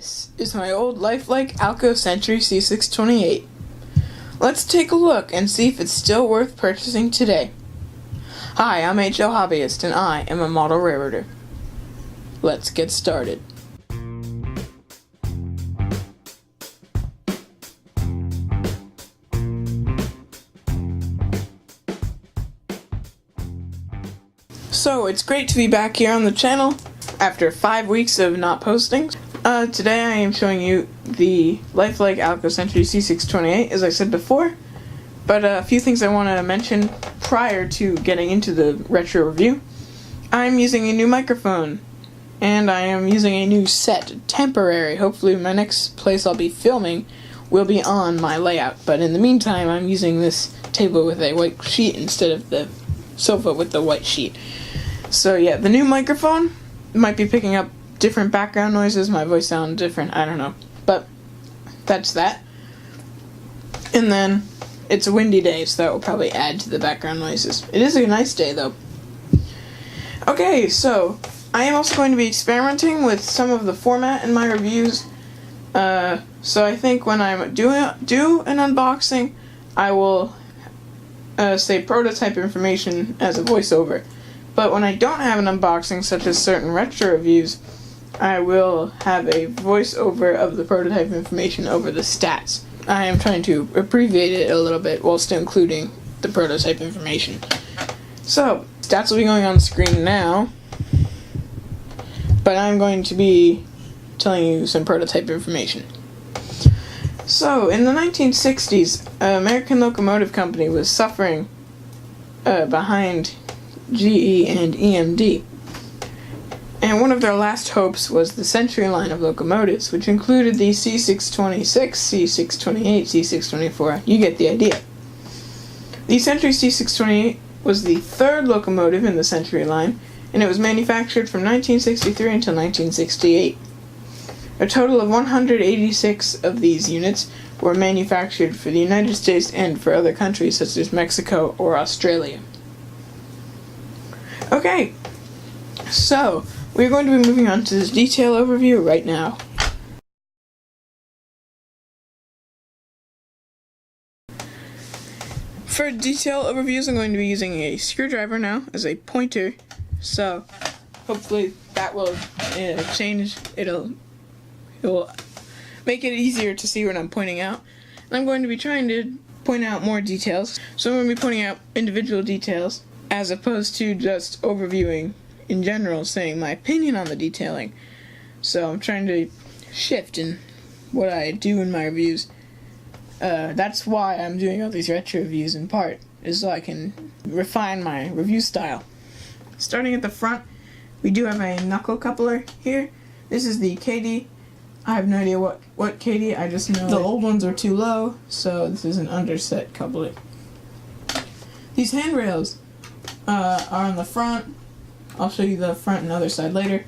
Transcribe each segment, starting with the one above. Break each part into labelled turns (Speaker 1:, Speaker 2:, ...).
Speaker 1: This is my old lifelike Alco Century C-628. Let's take a look and see if it's still worth purchasing today. Hi, I'm HL Hobbyist and I am a model railroader. Let's get started. So, it's great to be back here on the channel after 5 weeks of not posting. Today I am showing you the lifelike Alco Century C-628, as I said before, but a few things I want to mention prior to getting into the retro review. I'm using a new microphone, and I am using a new set, temporary. Hopefully my next place I'll be filming will be on my layout, but in the meantime I'm using this table with a white sheet instead of the sofa with the white sheet. So yeah, the new microphone might be picking up different background noises, my voice sounds different, I don't know, but that's that. And then it's a windy day, so that will probably add to the background noises. It is a nice day though. Okay, so I am also going to be experimenting with some of the format in my reviews, so I think when I do an unboxing, I will say prototype information as a voiceover. But when I don't have an unboxing, such as certain retro reviews, I will have a voiceover of the prototype information over the stats. I am trying to abbreviate it a little bit while still including the prototype information. So, stats will be going on the screen now, but I'm going to be telling you some prototype information. So, in the 1960s, American Locomotive Company was suffering behind GE and EMD. And one of their last hopes was the Century line of locomotives, which included the C-626, C-628, C-624. You get the idea. The Century C-628 was the third locomotive in the Century line, and it was manufactured from 1963 until 1968. A total of 186 of these units were manufactured for the United States and for other countries such as Mexico or Australia. Okay, so we're going to be moving on to this detail overview right now. For detail overviews, I'm going to be using a screwdriver now as a pointer, so hopefully that will change. It will make it easier to see what I'm pointing out. And I'm going to be trying to point out more details, so I'm going to be pointing out individual details as opposed to just overviewing in general, saying my opinion on the detailing. So I'm trying to shift in what I do in my reviews. That's why I'm doing all these retro reviews in part, is so I can refine my review style. Starting at the front, we do have a knuckle coupler here. This is the KD. I have no idea what KD, I just know the old ones are too low, so this is an underset coupler. These handrails are on the front. I'll show you the front and other side later.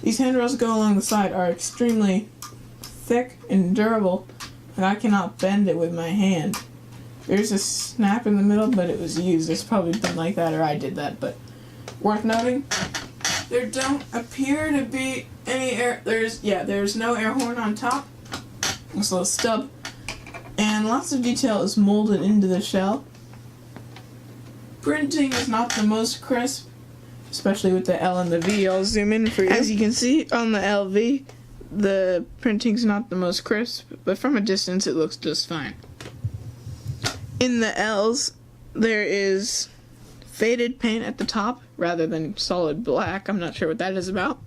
Speaker 1: These handrails that go along the side are extremely thick and durable, and I cannot bend it with my hand. There's a snap in the middle, but it was used. It's probably been like that, or I did that, but worth noting, there don't appear to be any air. There's no air horn on top. This little stub, and lots of detail is molded into the shell. Printing is not the most crisp, especially with the L and the V. I'll zoom in for you. As you can see on the LV, the printing's not the most crisp, but from a distance it looks just fine. In the L's, there is faded paint at the top rather than solid black. I'm not sure what that is about.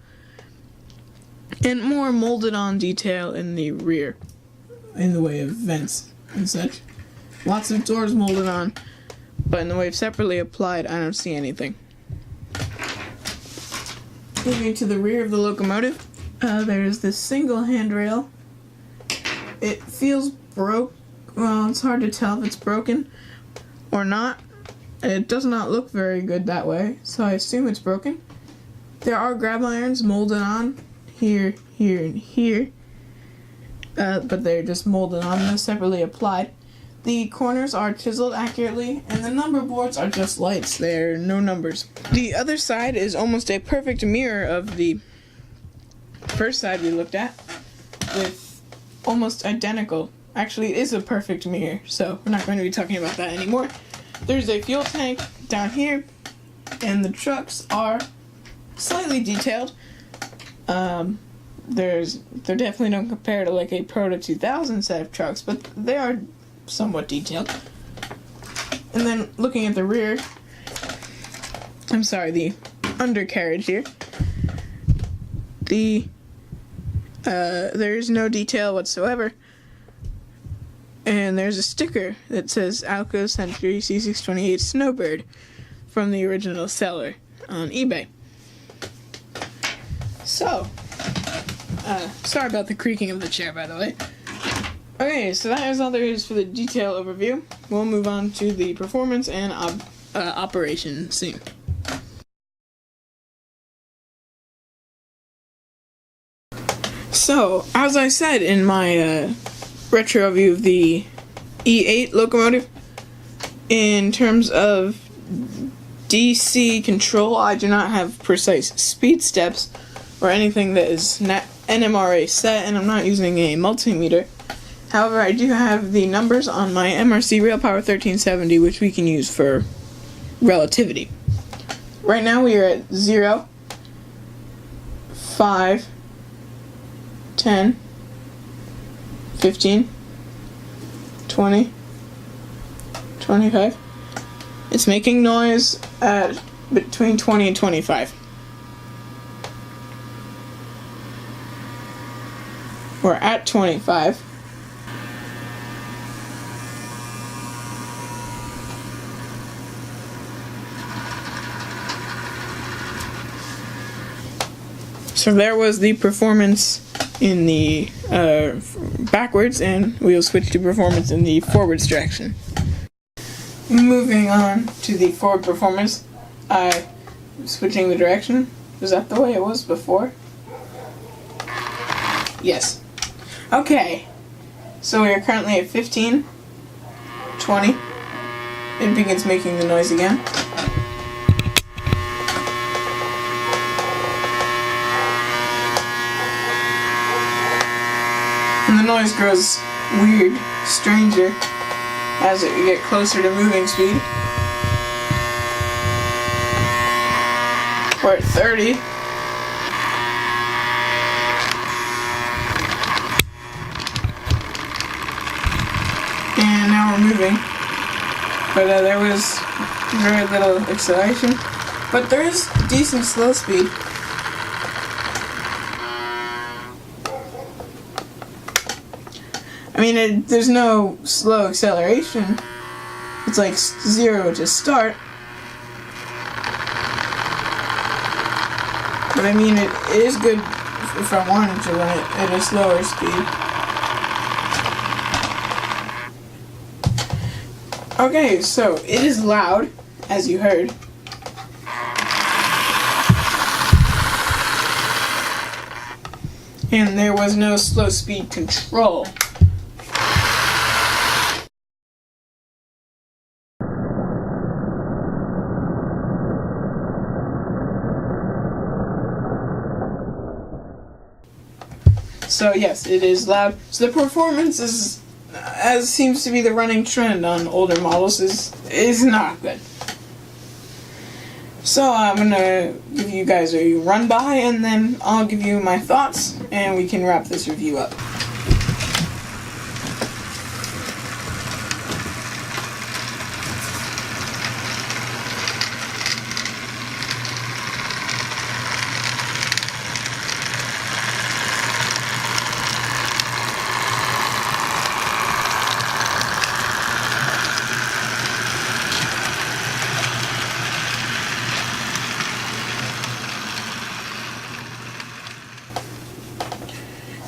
Speaker 1: And more molded on detail in the rear, in the way of vents and such. Lots of doors molded on, but in the way of separately applied, I don't see anything. Moving to the rear of the locomotive, there's this single handrail. It feels broke. Well, it's hard to tell if it's broken or not. It does not look very good that way, so I assume it's broken. There are grab irons molded on here, here, and here, but they're just molded on, they're separately applied. The corners are chiseled accurately, and the number boards are just lights. They're no numbers. The other side is almost a perfect mirror of the first side we looked at. with almost identical. Actually, it is a perfect mirror, so we're not going to be talking about that anymore. There's a fuel tank down here, and the trucks are slightly detailed. They definitely don't compare to like a Proto 2000 set of trucks, but they are somewhat detailed. And then looking at the rear, the undercarriage here, there is no detail whatsoever. And there's a sticker that says Alco Century C-628 Snowbird from the original seller on eBay. So, sorry about the creaking of the chair, by the way. Okay, so that is all there is for the detail overview. We'll move on to the performance and operation soon. So, as I said in my retro view of the E8 locomotive, in terms of DC control, I do not have precise speed steps or anything that is NMRA set, and I'm not using a multimeter. However, I do have the numbers on my MRC Railpower 1370, which we can use for relativity. Right now we are at 0, 5, 10, 15, 20, 25. It's making noise at between 20 and 25. We're at 25. So there was the performance in the backwards, and we'll switch to performance in the forwards direction. Moving on to the forward performance, switching the direction. Is that the way it was before? Yes. Okay, so we are currently at 15, 20. It begins making the noise again. And the noise grows weird, stranger, as we get closer to moving speed. We're at 30. And now we're moving. But there was very little acceleration. But there is decent slow speed. I mean, there's no slow acceleration. It's like 0 to start. But I mean, it is good if I wanted to run it at a slower speed. Okay, so it is loud, as you heard. And there was no slow speed control. So yes, it is loud. So the performance is, as seems to be the running trend on older models, is not good. So I'm gonna give you guys a run by, and then I'll give you my thoughts, and we can wrap this review up.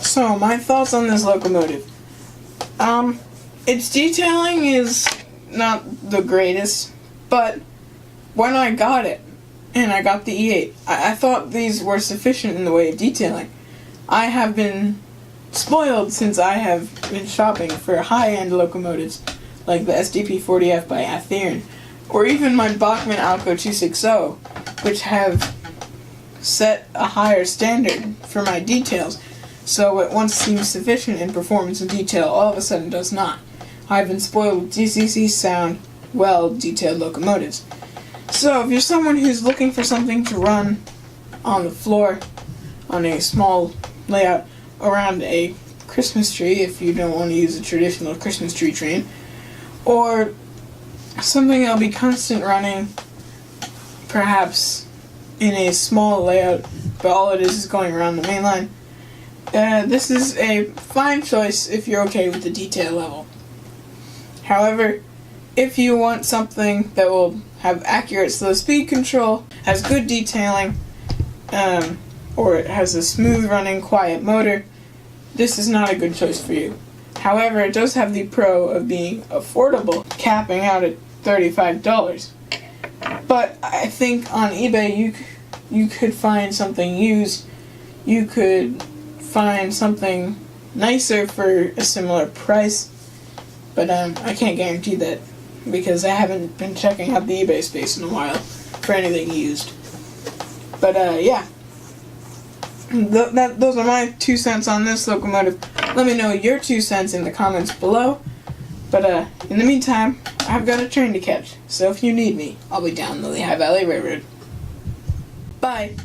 Speaker 1: So, my thoughts on this locomotive. Its detailing is not the greatest, but when I got it, and I got the E8, I thought these were sufficient in the way of detailing. I have been spoiled since I have been shopping for high-end locomotives, like the SDP-40F by Athearn, or even my Bachmann Alco 260, which have set a higher standard for my details. So what once seemed sufficient in performance and detail all of a sudden does not. I've been spoiled with DCC sound, well-detailed locomotives. So if you're someone who's looking for something to run on the floor, on a small layout around a Christmas tree, if you don't want to use a traditional Christmas tree train, or something that'll be constant running, perhaps in a small layout, but all it is going around the main line, this is a fine choice if you're okay with the detail level. However, if you want something that will have accurate slow speed control, has good detailing, or it has a smooth running, quiet motor, this is not a good choice for you. However, it does have the pro of being affordable, capping out at $35. But I think on eBay you could find something used. You could find something nicer for a similar price. But I can't guarantee that because I haven't been checking out the eBay space in a while for anything used. But yeah. Those are my 2 cents on this locomotive. Let me know your 2 cents in the comments below. But in the meantime, I've got a train to catch. So if you need me, I'll be down the Lehigh Valley Railroad. Bye.